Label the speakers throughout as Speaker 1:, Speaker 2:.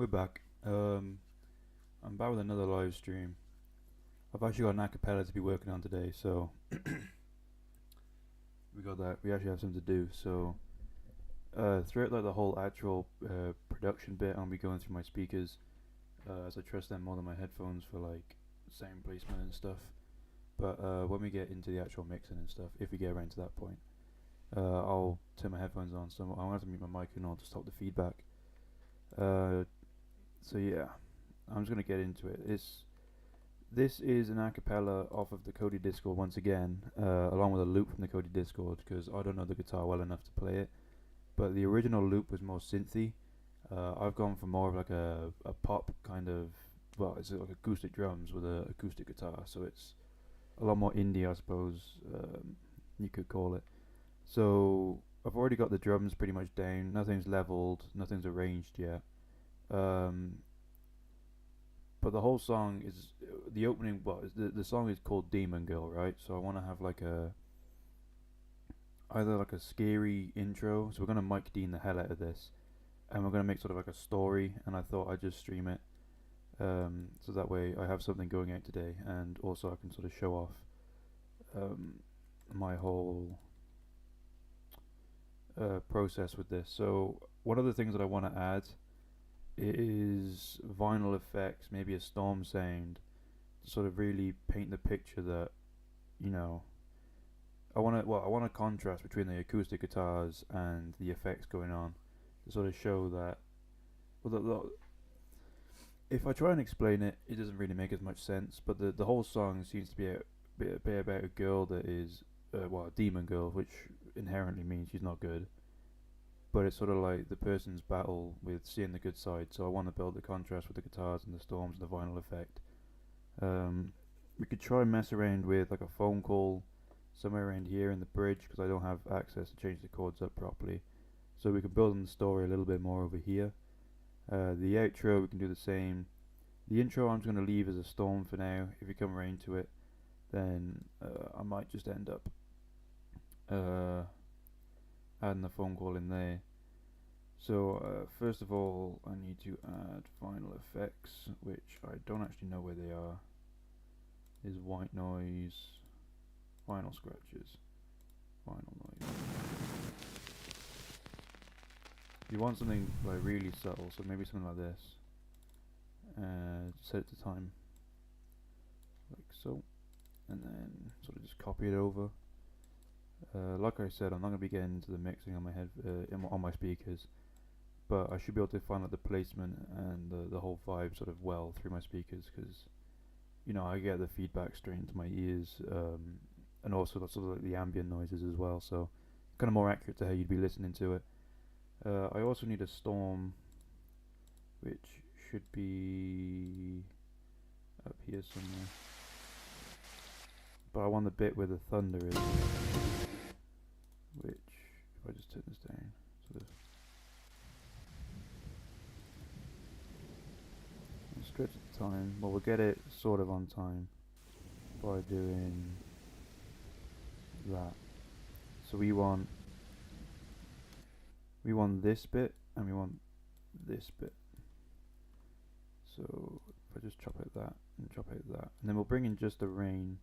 Speaker 1: we're back. I'm back with another live stream. I've actually got an acapella to be working on today, so we got that. We actually have something to do. So throughout like the whole actual production bit, I'll be going through my speakers, as I trust them more than my headphones for like sound placement and stuff. But when we get into the actual mixing and stuff, if we get around to that point, I'll turn my headphones on. So I'm gonna have to mute my mic and all to stop the feedback. So yeah, I'm just gonna get into it. This is an acapella off of the Kodi Discord once again, along with a loop from the Kodi Discord because I don't know the guitar well enough to play it. But the original loop was more synthy. I've gone for more of like a pop kind of, well, it's like acoustic drums with a acoustic guitar, so it's a lot more indie, I suppose you could call it. So I've already got the drums pretty much down. Nothing's leveled, nothing's arranged yet. Um, but the whole song is the opening. Well, the song is called Demon Girl, right? So I want to have like either like a scary intro. So we're gonna Mike Dean the hell out of this, and we're gonna make sort of like a story. And I thought I'd just stream it, so that way I have something going out today, and also I can sort of show off my whole process with this. So one of the things that I want to add is vinyl effects, maybe a storm sound, to sort of really paint the picture that, you know, I want a contrast between the acoustic guitars and the effects going on to sort of show that. Well, if I try and explain it, it doesn't really make as much sense. But the whole song seems to be about a girl that is, a demon girl, which inherently means she's not good. But it's sort of like the person's battle with seeing the good side. So I want to build the contrast with the guitars and the storms and the vinyl effect. We could try and mess around with like a phone call somewhere around here in the bridge because I don't have access to change the chords up properly. So we can build on the story a little bit more over here. The outro we can do the same. The intro I'm just going to leave as a storm for now. If we come around to it, then I might just end up adding the phone call in there. So first of all, I need to add vinyl effects, which I don't actually know where they are. Is white noise, vinyl scratches, vinyl noise. You want something like really subtle, so maybe something like this. Set it to time, like so, and then sort of just copy it over. Like I said, I'm not going to be getting into the mixing on my head on my speakers, but I should be able to find out the placement and the whole vibe sort of well through my speakers, because you know I get the feedback straight into my ears, and also sort of like the ambient noises as well, so kind of more accurate to how you'd be listening to it. I also need a storm, which should be up here somewhere, but I want the bit where the thunder is, which if I just turn this down, sort of stretch the time. Well, we'll get it sort of on time by doing that. So we want this bit and we want this bit. So if I just chop out that and chop out that, and then we'll bring in just the rain.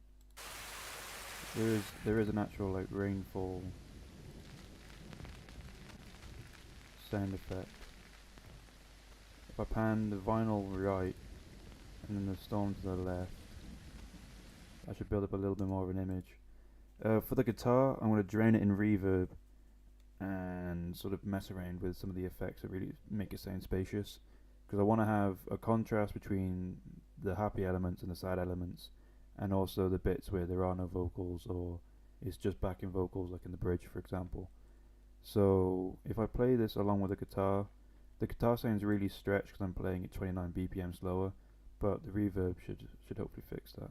Speaker 1: There is an actual like rainfall sound effect. If I pan the vinyl right and then the storm to the left, I should build up a little bit more of an image. For the guitar, I'm going to drain it in reverb and sort of mess around with some of the effects that really make it sound spacious, because I want to have a contrast between the happy elements and the sad elements, and also the bits where there are no vocals or it's just backing vocals, like in the bridge for example. So if I play this along with the guitar sounds really stretched because I'm playing at 29 BPM slower, but the reverb should hopefully fix that.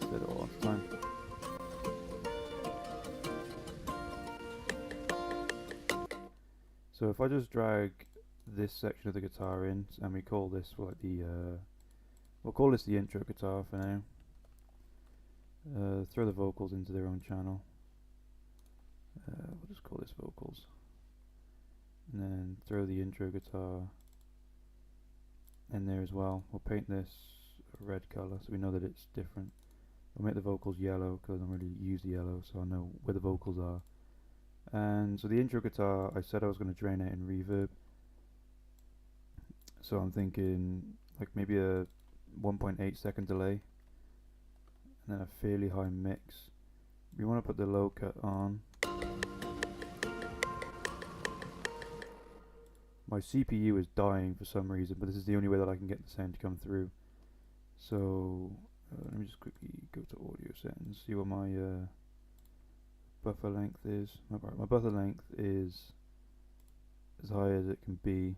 Speaker 1: Set it all on time. So if I just drag this section of the guitar in, and we call this like we'll call this the intro guitar for now. Throw the vocals into their own channel. We'll just call this vocals. And then throw the intro guitar in there as well. We'll paint this a red colour so we know that it's different. We'll make the vocals yellow because I don't really use the yellow, so I know where the vocals are. And so the intro guitar, I said I was going to drain it in reverb. So I'm thinking like maybe a 1.8 second delay and then a fairly high mix. We want to put the low cut on. My CPU is dying for some reason, but this is the only way that I can get the sound to come through. So let me just quickly go to audio settings, see what my buffer length is. My buffer length is as high as it can be.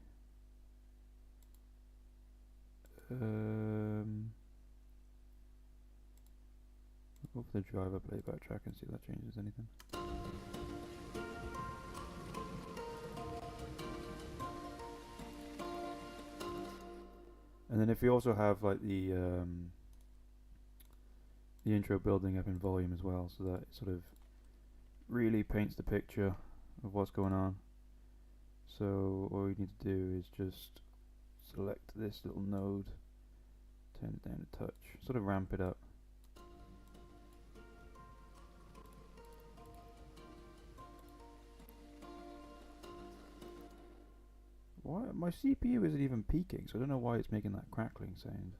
Speaker 1: I'll go for the driver playback track and see if that changes anything. And then if you also have like the intro building up in volume as well, so that it sort of really paints the picture of what's going on. So all we need to do is just select this little node, turn it down a touch, sort of ramp it up. Why my CPU isn't even peaking, so I don't know why it's making that crackling sound.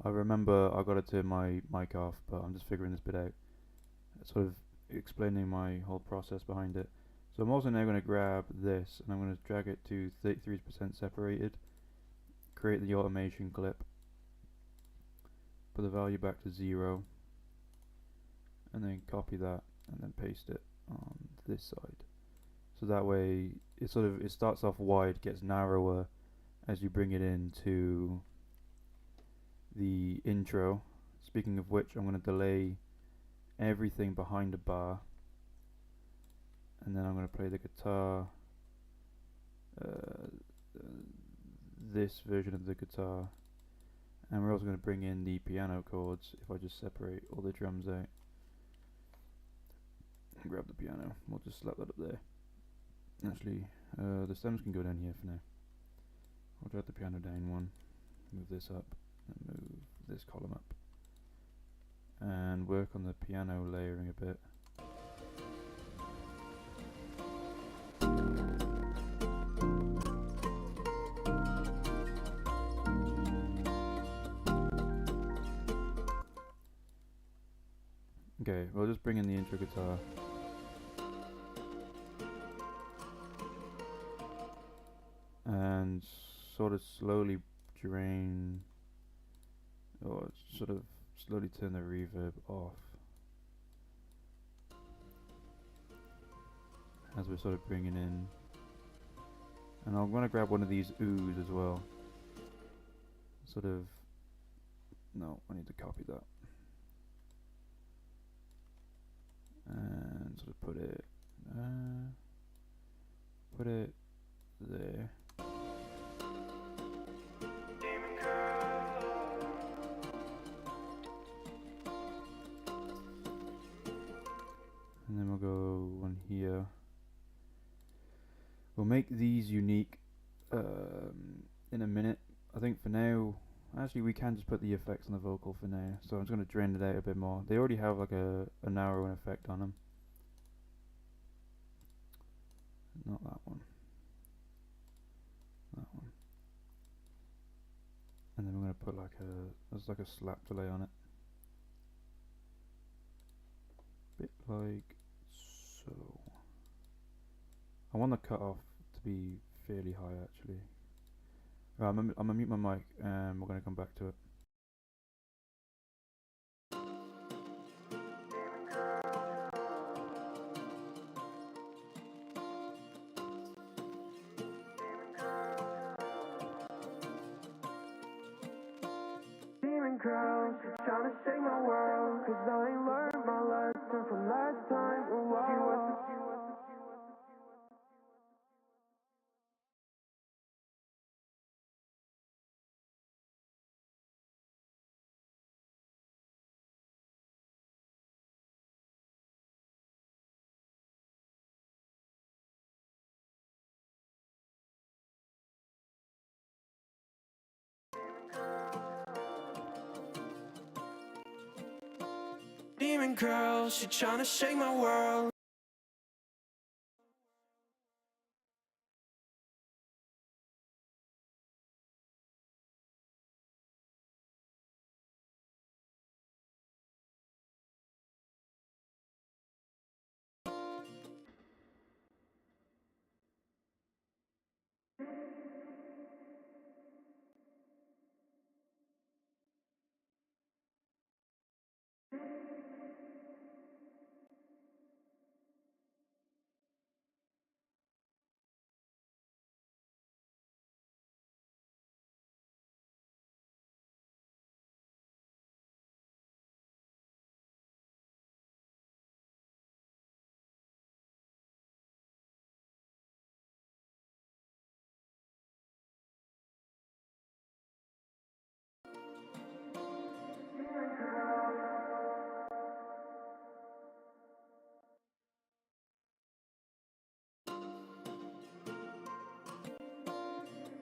Speaker 1: I remember I got to turn my mic off, but I'm just figuring this bit out. Sort of explaining my whole process behind it. So I'm also now going to grab this and I'm going to drag it to 33% separated, create the automation clip, put the value back to 0, and then copy that and then paste it on this side. So that way it starts off wide, gets narrower as you bring it into the intro. Speaking of which, I'm going to delay everything behind the bar, and then I'm going to play the guitar, this version of the guitar, and we're also going to bring in the piano chords. If I just separate all the drums out and grab the piano, we'll just slap that up there. Actually, the stems can go down here for now. I'll drag the piano down one, move this up, and move this column up, and work on the piano layering a bit. Okay, we'll just bring in the intro guitar. And sort of slowly drain, or sort of slowly turn the reverb off as we're sort of bringing in. And I'm going to grab one of these oohs as well. Sort of, no, I need to copy that. And sort of put it there. And then we'll go one here. We'll make these unique in a minute. I think for now, actually we can just put the effects on the vocal for now. So I'm just going to drain it out a bit more. They already have like a narrowing effect on them. Not that one. That one. And then we're going to put there's like a slap delay on it. Bit like so. I want the cutoff to be fairly high actually. Right, I'm gonna mute my mic and we're gonna come back to it. Demon girls, trying to save my world, 'cause I ain't learned my lesson from last time. She was
Speaker 2: Demon girl, she tryna shake my world.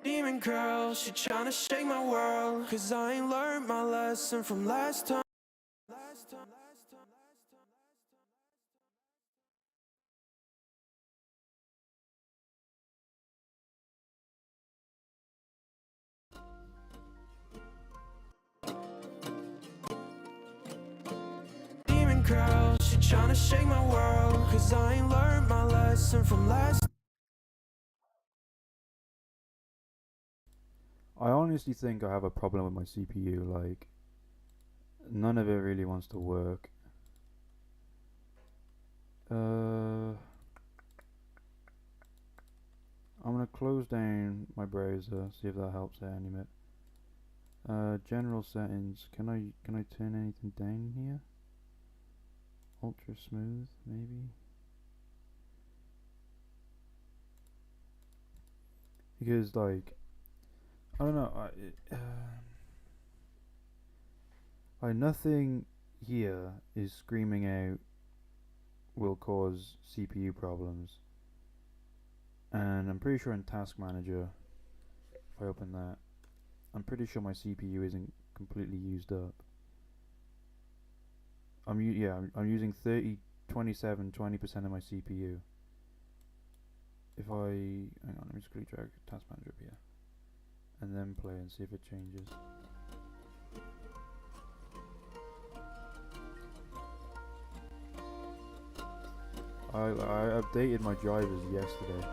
Speaker 2: Demon girl, she tryna shake my world. Cause I ain't learned my lesson from last time. Demon girl, she tryna shake my world. Cause I ain't learned my lesson from last.
Speaker 1: I honestly think I have a problem with my CPU, like, none of it really wants to work. I'm gonna close down my browser, see if that helps out any bit. General settings, can I turn anything down here? Ultra smooth, maybe? Because, like, I don't know, nothing here is screaming out will cause CPU problems. And I'm pretty sure in Task Manager, if I open that, I'm pretty sure my CPU isn't completely used up. I'm using 30, 27, 20% of my CPU. If I hang on, let me just quickly drag Task Manager up here, and then play and see if it changes. I updated my drivers yesterday.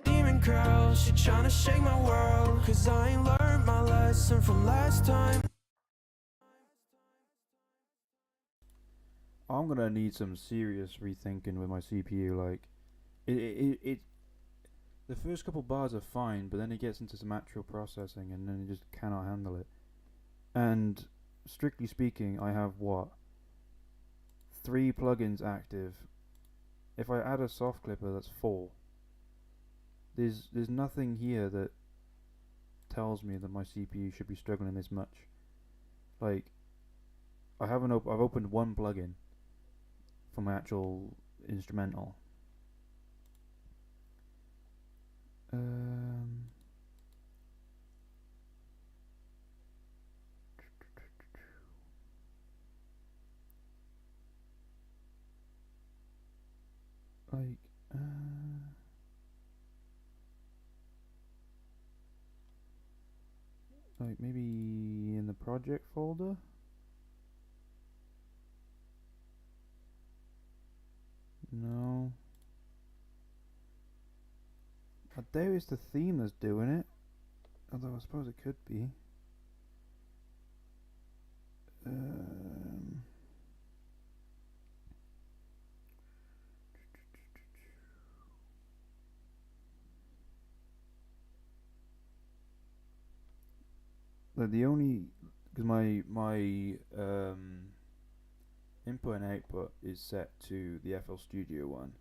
Speaker 2: Demon girl, she tryna shake my world. Cause I ain't learned my lesson from last time.
Speaker 1: I'm gonna need some serious rethinking with my CPU. Like, it the first couple bars are fine, but then it gets into some actual processing, and then it just cannot handle it. And strictly speaking, I have what, 3 plugins active. If I add a soft clipper, that's 4. There's nothing here that tells me that my CPU should be struggling this much. Like, I've opened one plugin for my actual instrumental. Um, like, like maybe in the project folder. No. I doubt it's the theme that's doing it. Although I suppose it could be. Um, like the only, because my input and output is set to the FL Studio one,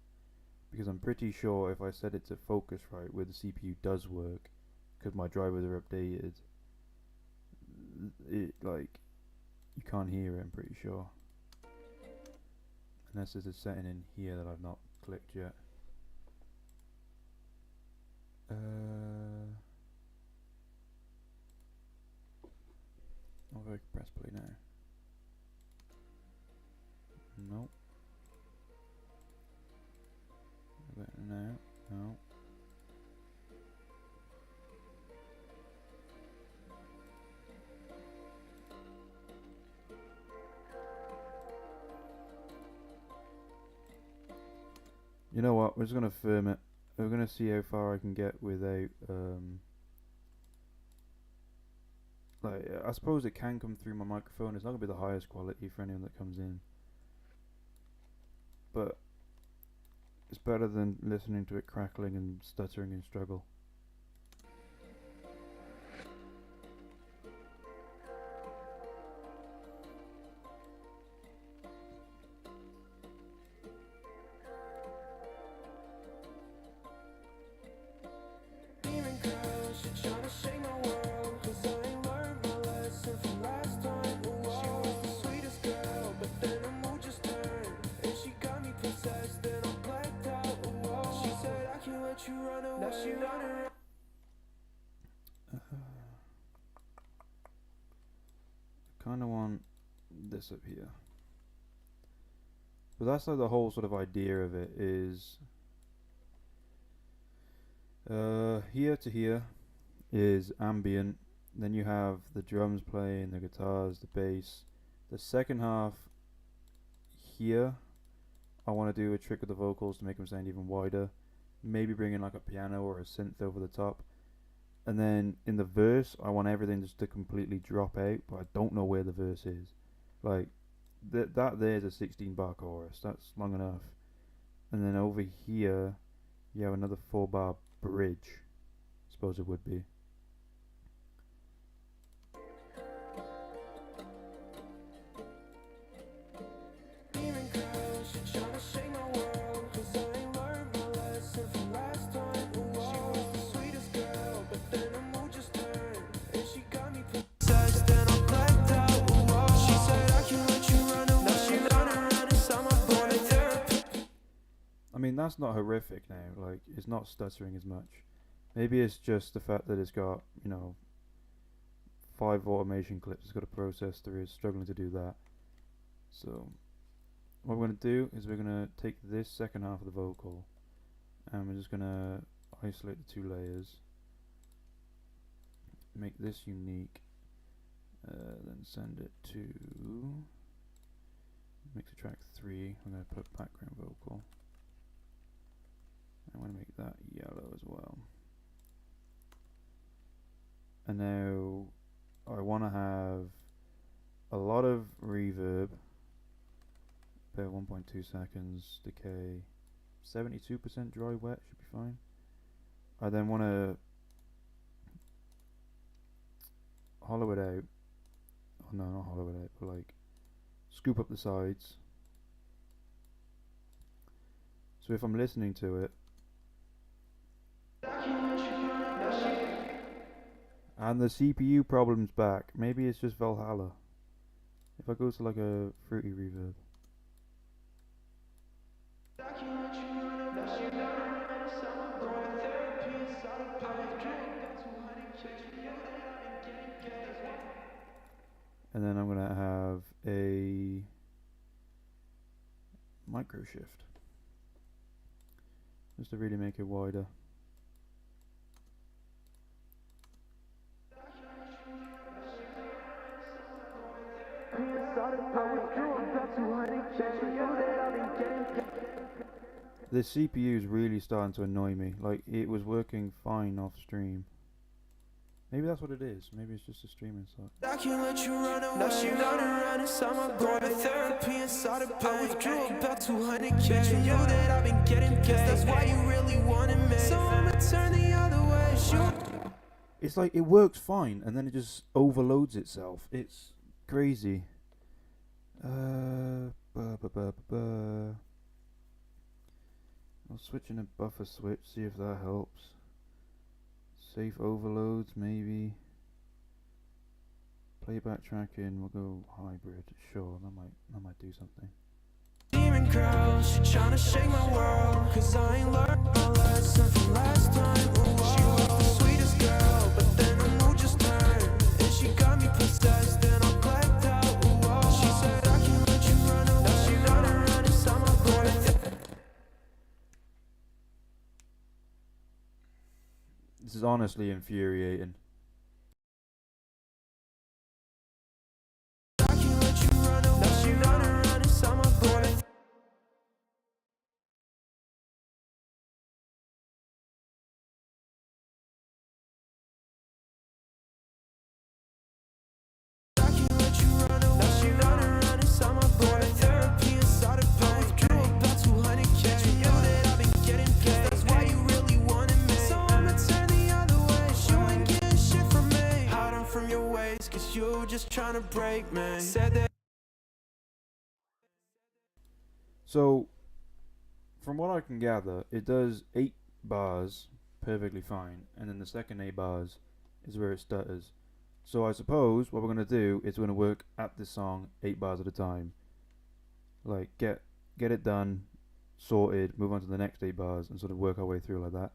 Speaker 1: because I'm pretty sure if I set it to Focusrite where the CPU does work, because my drivers are updated, it like you can't hear it. I'm pretty sure, unless there's a setting in here that I've not clicked yet. I'll press play now. Nope. No. No. You know what? We're just gonna firm it. We're gonna see how far I can get without like I suppose it can come through my microphone. It's not gonna be the highest quality for anyone that comes in, but it's better than listening to it crackling and stuttering and struggle. Kind of want this up here, but that's like the whole sort of idea of it is here to here is ambient, then you have the drums playing, the guitars, the bass. The second half here I want to do a trick with the vocals to make them sound even wider, maybe bring in like a piano or a synth over the top. And then in the verse, I want everything just to completely drop out, but I don't know where the verse is. Like, that there's a 16 bar chorus, that's long enough. And then over here, you have another 4 bar bridge, I suppose it would be. I mean, that's not horrific now, like, it's not stuttering as much. Maybe it's just the fact that it's got, 5 automation clips it's got to process through, it's struggling to do that. So, what we're going to do is we're going to take this second half of the vocal, and we're just going to isolate the 2 layers, make this unique, then send it to mixer track 3, I'm going to put background vocal. I want to make that yellow as well. And now I want to have a lot of reverb, about 1.2 seconds, decay, 72% dry wet should be fine. I then want to hollow it out. Oh no, not hollow it out, but like scoop up the sides. So if I'm listening to it, and the CPU problem's back. Maybe it's just Valhalla. If I go to like a fruity reverb. And then I'm gonna have a micro shift, just to really make it wider. The CPU is really starting to annoy me. Like, it was working fine off stream. Maybe that's what it is. Maybe it's just a streaming site. I can't let you run away. Now she running around inside my brain. Going to therapy inside of pain. I withdrew about 200K. You know that I've been getting paid. That's why you really wanted me. So I'ma turn the other way. It's like it works fine, and then it just overloads itself. It's crazy. I'll switch in a buffer switch, see if that helps. Safe overloads, maybe. Playback tracking, we'll go hybrid. Sure, that might do something.
Speaker 2: Demon girl, she tryna shake my world, cause I ain't learned my lesson from last time. Ooh, she was the sweetest girl, but then the mood just turned, and she got me possessed, and I blacked out. Ooh, she said I can't let you run away. Now she running inside my brain.
Speaker 1: This is honestly infuriating.
Speaker 2: I can't let you run away. Now she running inside my brain. Just trying to break me. Said that.
Speaker 1: So, from what I can gather, it does 8 bars perfectly fine, and then the second 8 bars is where it stutters. So I suppose what we're going to do is we're going to work at this song 8 bars at a time. Like, get it done, sorted, move on to the next 8 bars, and sort of work our way through like that.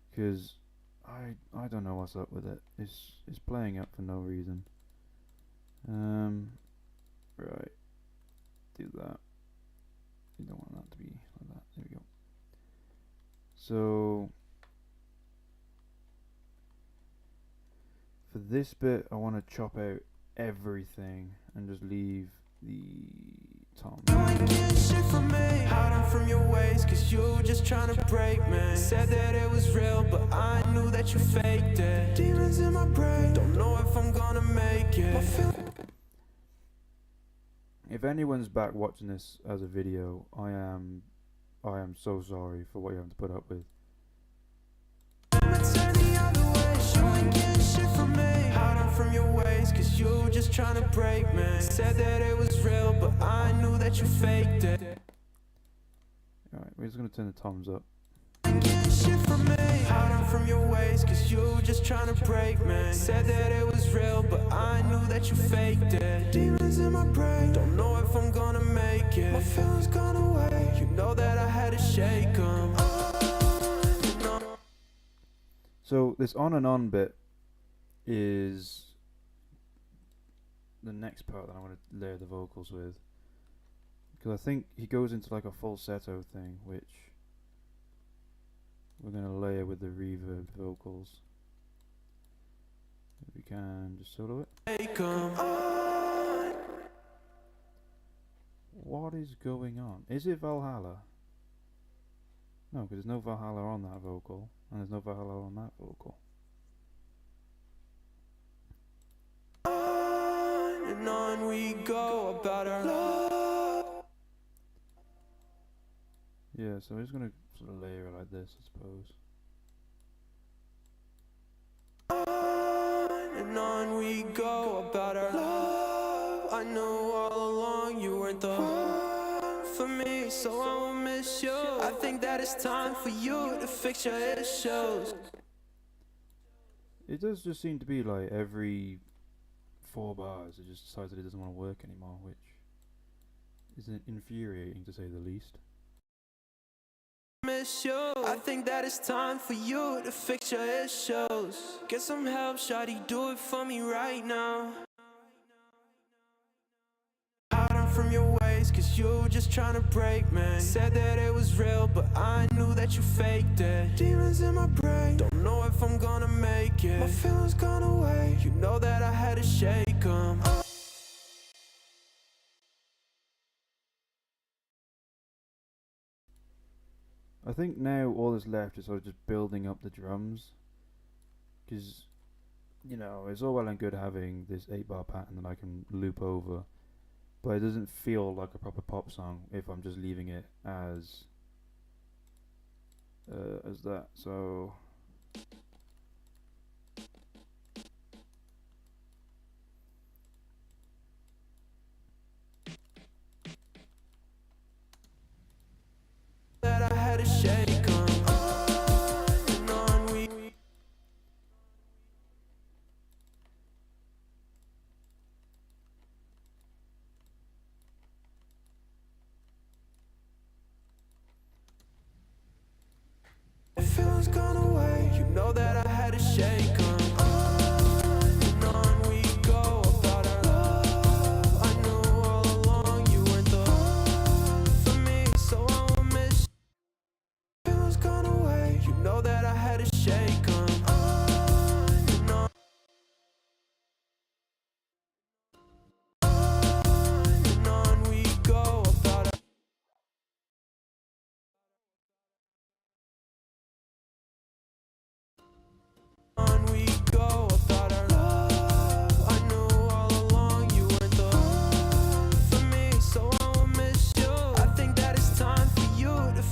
Speaker 1: Because I don't know what's up with it. It's playing up for no reason. Right. Do that. You don't want that to be like that. There we go. So for this bit, I want to chop out everything and just leave the tom.
Speaker 2: Hiding from your ways, cause you just trying to break me. Said that it was real, but I knew that you faked it. Demons in my brain, don't know if I'm gonna make it.
Speaker 1: If anyone's back watching this as a video, I am so sorry for what you have to put up with.
Speaker 2: Hiding from your ways, cause you just trying to break me. Said that it was real, but I knew that you faked it.
Speaker 1: Alright, we're just gonna turn the toms up.
Speaker 2: Hiding from your ways, cause you just trying to break me. Said that it was real, but I knew that you faked it. Demons in my brain, don't know if I'm gonna make it. My feelings gone away, you know that I had to shake them.
Speaker 1: So this on and on bit is the next part that I want to layer the vocals with, because I think he goes into like a falsetto thing, which we're going to layer with the reverb vocals. If we can just solo it. What is going on? Is it Valhalla? No, because there's no Valhalla on that vocal, and there's no Valhalla on that vocal.
Speaker 2: And on we go about our love.
Speaker 1: Yeah, so I'm just going to sort of layer it like this, I suppose.
Speaker 2: And on we go about our love. I knew all along you weren't the one for me, so I won't miss you. I think that it's time for you to fix your issues.
Speaker 1: It does just seem to be like every 4 bars it just decides that it doesn't want to work anymore, which is infuriating to say the least.
Speaker 2: Miss you. I think that it's time for you to fix your issues. Get some help, shawty, do it for me right now. Hiding from your ways, cause you just trying to break me. Said that it was real, but I knew that you faked it. Demons in my brain, don't know if I'm gonna make it. My feelings gone away, you know that I had to shake them.
Speaker 1: I think now all that's left is sort of just building up the drums, because, you know, it's all well and good having this 8-bar pattern that I can loop over, but it doesn't feel like a proper pop song if I'm just leaving it as that. So
Speaker 2: that I had to shake 'em. On we.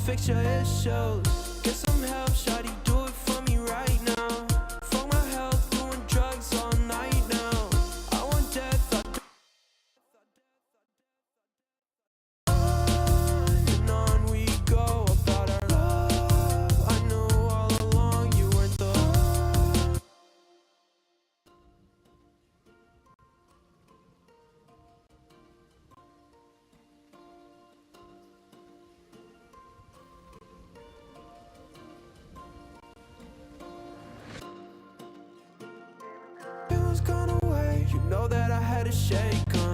Speaker 2: fix your issues. Get some help, shawty, do it for me right now. Fuck my health, doing drugs all night now. I want death, I don't. And on we go about our love. I knew all along you weren't the one. It was gone away. You know that I had to shake 'em.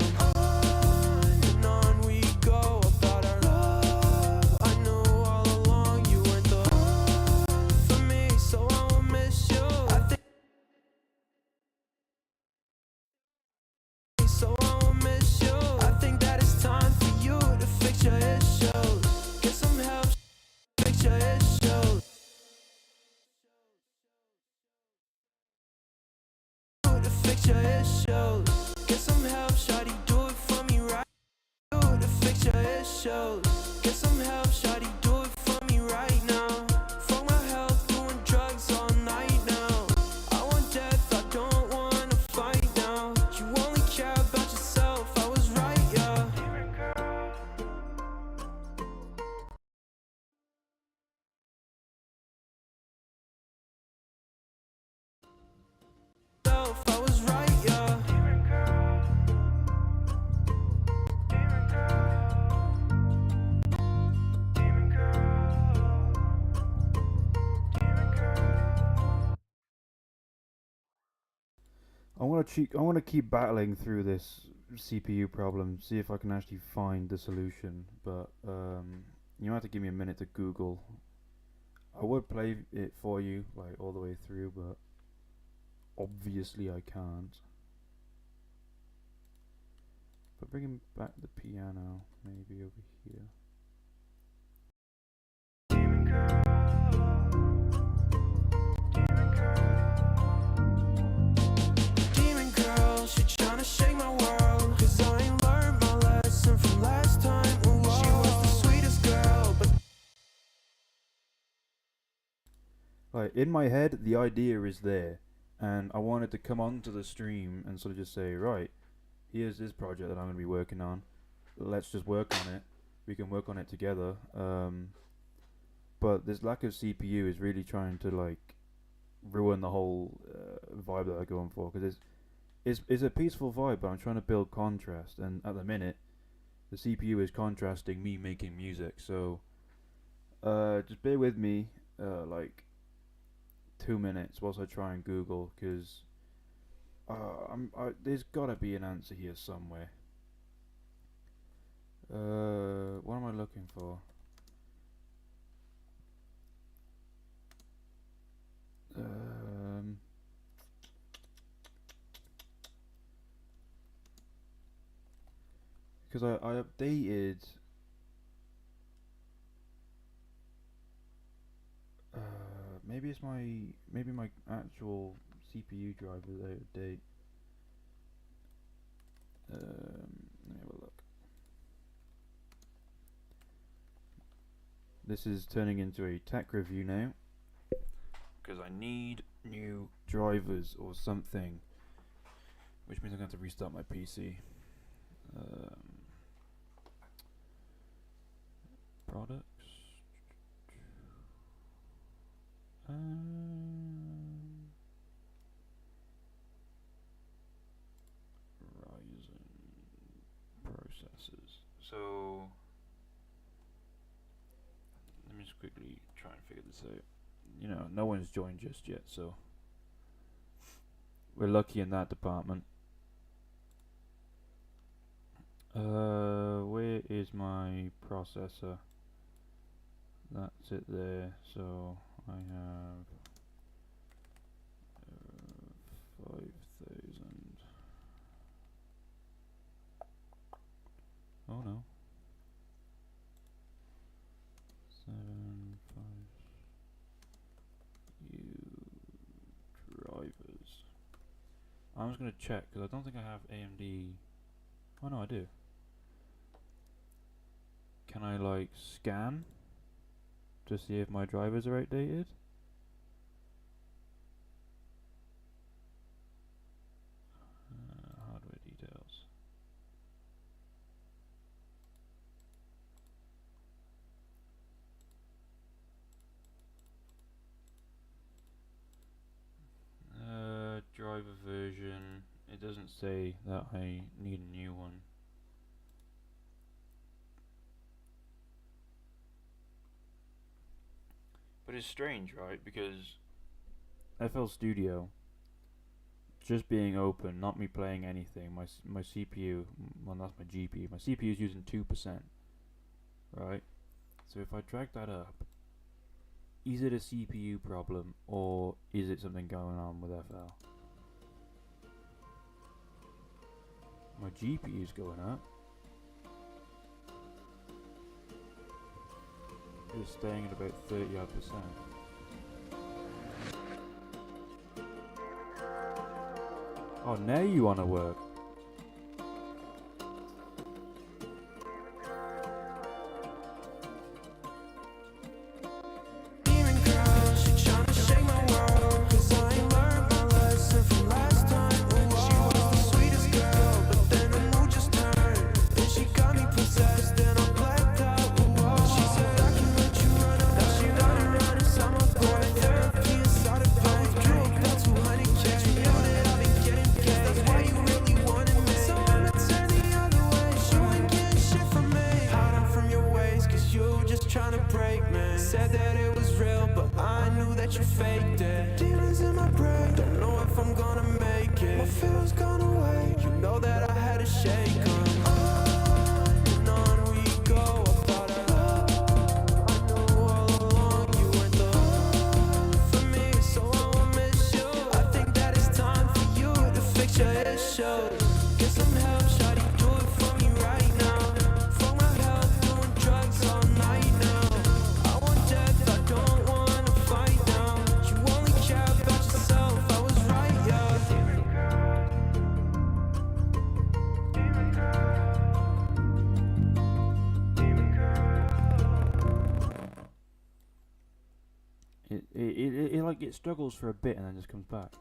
Speaker 2: And on we go about our love. I knew all along you weren't the one for me, so I won't miss you. I think so I won't miss you. I think that it's time for you to fix your issues. Get some help, fix your issues. To fix your issues. Get some help, shawty, do it for me right. To fix your issues. Get some help, shawty, do it for me right now. Fuck my health, doing drugs all night now. I want death, I don't wanna fight now. You only care about yourself, I was right, yeah. Self, I was right, yeah.
Speaker 1: I want to keep battling through this CPU problem, see if I can actually find the solution. But you have to give me a minute to Google. I would play it for you, like all the way through, but obviously I can't. But bringing back the piano, maybe over here.
Speaker 2: Demon girl, she tryna shake my world. 'Cause I ain't learned my lesson from last time. Ooh, she was the sweetest girl, but
Speaker 1: Like in my head, the idea is there, and I wanted to come onto the stream and sort of just say, right, here's this project that I'm going to be working on. Let's just work on it. We can work on it together. But this lack of CPU is really trying to like ruin the whole vibe that I'm going for, because it's a peaceful vibe, but I'm trying to build contrast, and at the minute, the CPU is contrasting me making music. So just bear with me, like 2 minutes whilst I try and Google, because there's gotta be an answer here somewhere. What am I looking for? Because I updated. Maybe it's my actual CPU driver that I update. Let me have a look. This is turning into a tech review now, because I need new drivers or something, which means I'm going to have to restart my PC. Products. Ryzen processors. So let me just quickly try and figure this out. You know, no one's joined just yet, so we're lucky in that department. Where is my processor? That's it there. So I have 5,000. Oh no. 7, 5. Drivers. I'm just gonna check because I don't think I have AMD. Oh no, I do. Can I like scan? to see if my drivers are outdated. Hardware details. Driver version. It doesn't say that I need a new one. But it's strange, right? Because FL Studio just being open, not me playing anything. My CPU, well, that's my GPU. My CPU is using 2%, right? So if I drag that up, is it a CPU problem or is it something going on with FL? My GPU is going up. It's staying at about 30%. Oh, now you want to work.
Speaker 2: Said that it was real, but I knew that you faked it. Demons in my brain, don't know if I'm gonna make it. My feelings gone away, you know that I had to shake 'em. On and on we go. I thought I knew all along you weren't the one for me, so I won't miss you. I think that it's time for you to fix your issues. Get some help, shawty, do it for me right now. For my health, doing drugs all night now.
Speaker 1: It like it struggles for a bit and then just comes back.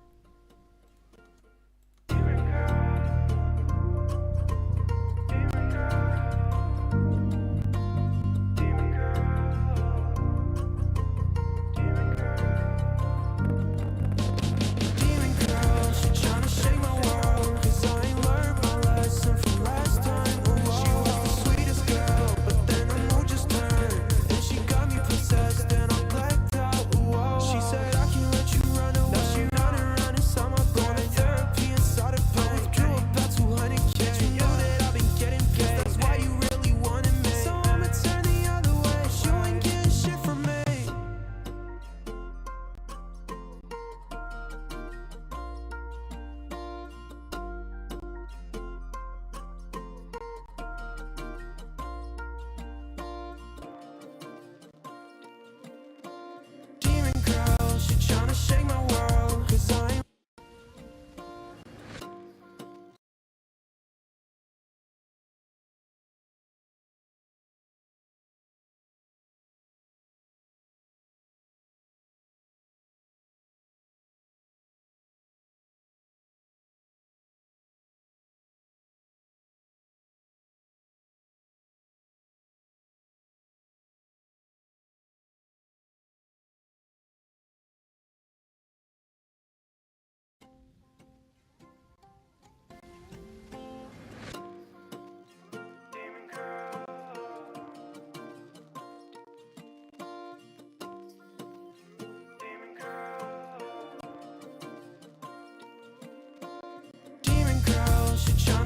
Speaker 1: Shake my world, 'cause I'm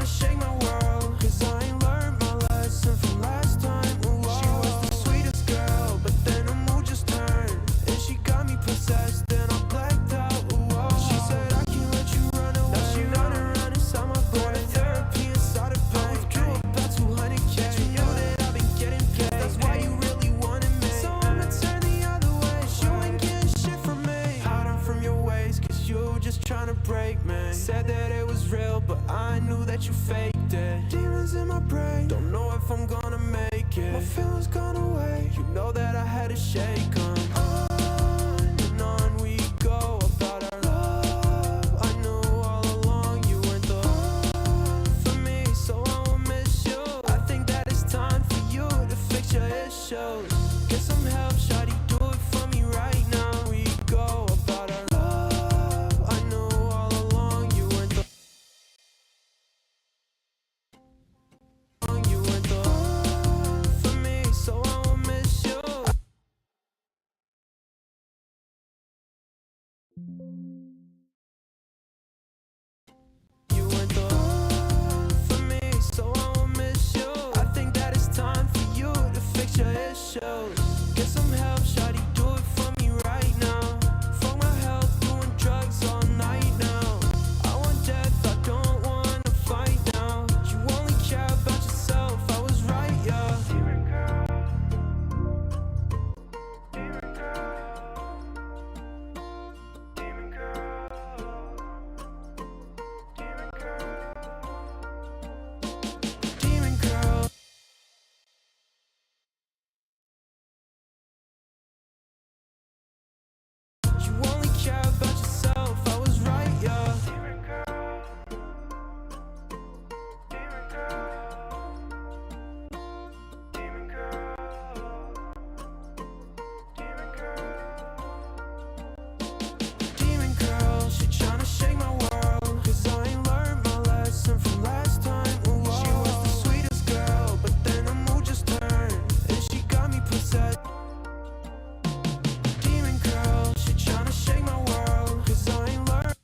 Speaker 1: shake my world, 'cause I ain't learned my lesson from last time. Ooh, she was the sweetest girl, but then her mood just turned, and she got me possessed, and I blacked out. Ooh, she said I can't let you run away. Now she running inside my brain. Therapy inside of pain. Drew about 200K. You know that I've been getting paid. That's why you really wanted me. So I'ma turn the other way. You ain't getting shit from me. Hide on from your ways, 'cause you just trying to break me. Said that it was real, but I knew that you faked it. Demons in my brain, don't know if I'm gonna make
Speaker 2: make it. My feelings gone away, you know that I had to shake them. On and on we go about our love. I knew all along you weren't the one for me, so I won't miss you. I think that it's time for you to fix your issues. Get some help, shawty, do it for me right now. We go about our love. I knew all along you weren't the one for me, so I won't miss you. You weren't the one for me, so I won't miss you. I think that it's time for you to fix your issues. Get some help, shawty, do it for me right now. Fuck my health, doing drugs all night now. I want death, I don't wanna fight now. You only care about yourself, I was right, yeah. Demon girl, demon girl, demon girl, demon girl, demon girl. You only care about yourself, I was right, yeah. Demon girl, demon girl, demon girl, demon girl. Demon girl, she tryna shake my world, 'cause I ain't learned my lesson from last time. Ooh, she was the sweetest girl, but then her mood just turned, and she got me possessed. Demon girl, she tryna shake my world, 'cause I ain't learned.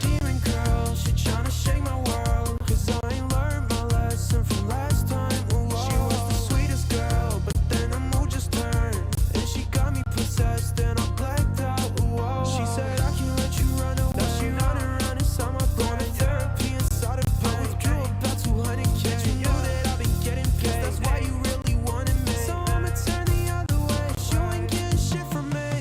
Speaker 2: Demon girl, she tryna shake my world, 'cause I ain't learned my lesson from last time. Ooh, she was the sweetest girl, but then her mood just turned, and she got me possessed, and I blacked out. Ooh, she said I can't let you run away. Now she running around inside my brain. Going to therapy inside of pain. I withdrew about 200K. You knew that I've been getting paid. That's why you really wanted me. So I'ma turn the other way. You ain't getting shit from me.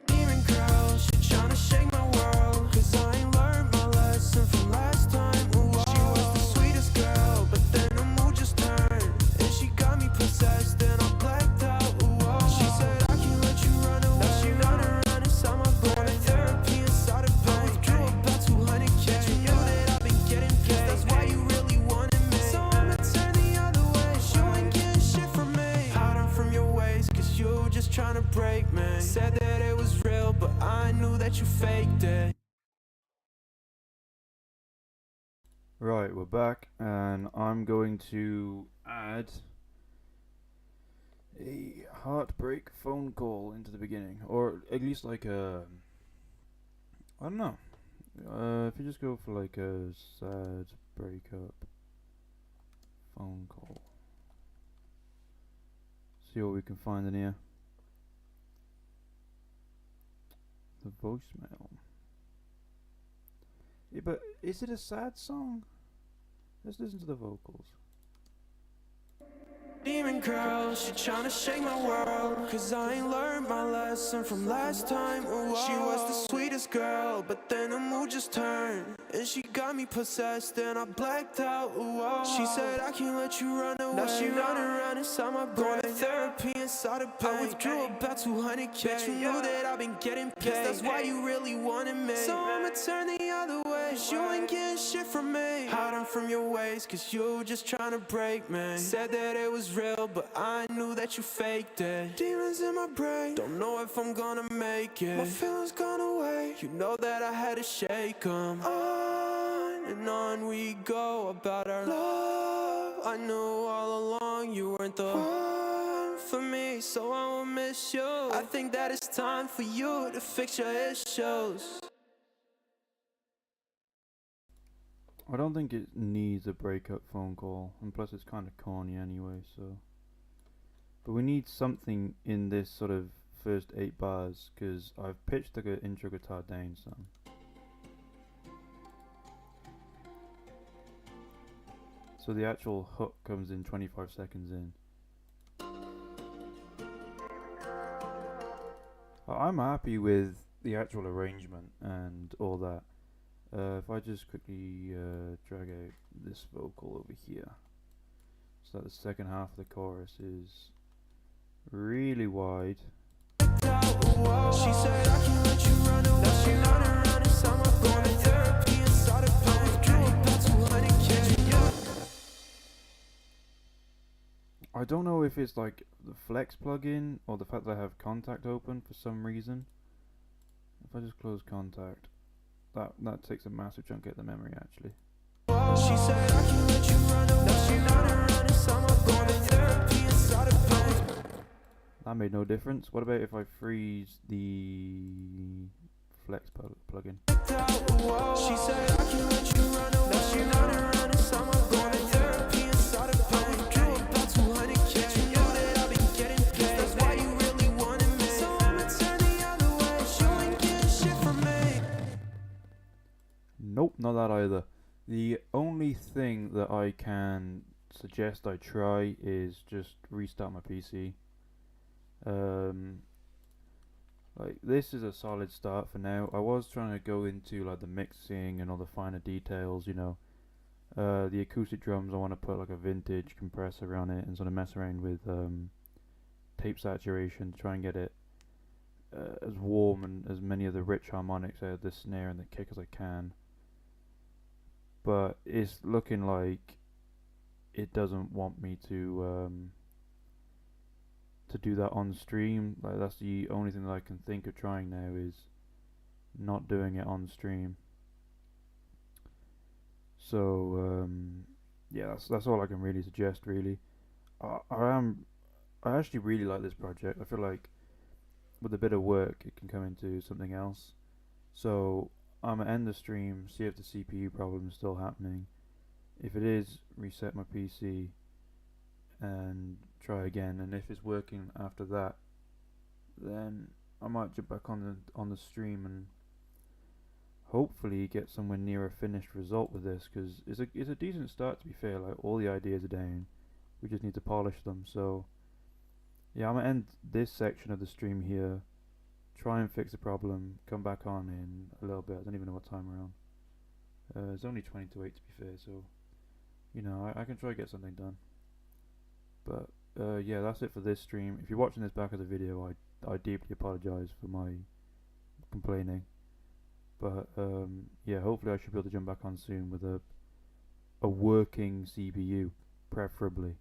Speaker 2: Demon girl, she tryna shake my world, 'cause I ain't learned my lesson from last time. Ooh, she was the sweetest girl, but then her mood just turned, and she got me possessed, and I blacked out. Ooh, she said I can't let you run away. Now she running around inside my brain. Going to therapy inside of pain. I withdrew about 200K. You knew that I've been getting paid. That's why you really wanted me. So I'ma turn the other way. You ain't getting shit from me. Hide on from your ways, 'cause you just tryna break me. Said that it was real, but I knew that you faked it.
Speaker 1: Right, we're back, and I'm going to add a heartbreak phone call into the beginning, or at least like a, I don't know. If you just go for like a sad breakup phone call, see what we can find in here. The voicemail. Yeah, but is it a sad song? Let's listen to the vocals.
Speaker 2: Demon girl, she tryna shake my world, 'cause I ain't learned my lesson from last time. Ooh, she was the sweetest girl, but then her mood just turned, and she got me possessed, and I blacked out. Ooh, she said I can't let you run away. Now she running around inside my brain. Going to therapy inside of pain. I withdrew about 200K. Bitch, you knew that I've been getting paid. That's why you really wanted me. So I'ma turn the other way. You ain't getting shit from me. Hiding from your ways, 'cause you just tryna break me. Said that it was real, but I knew that you faked it. Demons in my brain, don't know if I'm gonna make it. My feelings gone away, you know that I had to shake them. On and on we go about our love. I knew all along you weren't the one for me, so I won't miss you. I think that it's time for you to fix your issues.
Speaker 1: I don't think it needs a breakup phone call, and plus it's kind of corny anyway, so. But we need something in this sort of first 8 bars, because I've pitched the intro guitar down some. So the actual hook comes in 25 seconds in. I'm happy with the actual arrangement and all that. If I just quickly drag out this vocal over here, so that the second half of the chorus is really wide.
Speaker 2: She said I can let you run away. Now she running around in summer, going to therapy and started playing. Drew about 200K.
Speaker 1: I don't know if it's like the Flex plugin or the fact that I have Contact open for some reason. If I just close Contact, that takes a massive chunk out of the memory actually.
Speaker 2: She said I can let you run away. Now she running around in summer, going to therapy and started playing.
Speaker 1: That made no difference. What about if I freeze the Flex plugin?
Speaker 2: She said I can let you run away. Now she running around in summer, going to therapy and started playing. Drew about 200K. You know that I've been getting paid. That's why you really wanted me. So I'ma turn the other way. You ain't getting shit from me.
Speaker 1: Nope, not that either. The only thing that I can suggest I try is just restart my PC. Like this is a solid start for now. I was trying to go into like the mixing and all the finer details, you know. The acoustic drums, I want to put like a vintage compressor on it and sort of mess around with tape saturation to try and get it as warm and as many of the rich harmonics out of the snare and the kick as I can. But it's looking like it doesn't want me to do that on stream. Like that's the only thing that I can think of trying now is not doing it on stream. So yeah, that's all I can really suggest. Really, I actually really like this project. I feel like with a bit of work, it can come into something else. So I'm gonna end the stream, see if the CPU problem is still happening. If it is, reset my PC and try again. And if it's working after that, then I might jump back on the stream and hopefully get somewhere near a finished result with this, because it's a decent start, to be fair. Like all the ideas are down, we just need to polish them. So yeah, I'm gonna end this section of the stream here, try and fix the problem, come back on in a little bit. I don't even know what time we're on. It's only 20 to 8 to be fair, so you know I can try to get something done. But yeah, that's it for this stream. If you're watching this back of the video, I deeply apologise for my complaining. But yeah, hopefully I should be able to jump back on soon with a working CPU, preferably.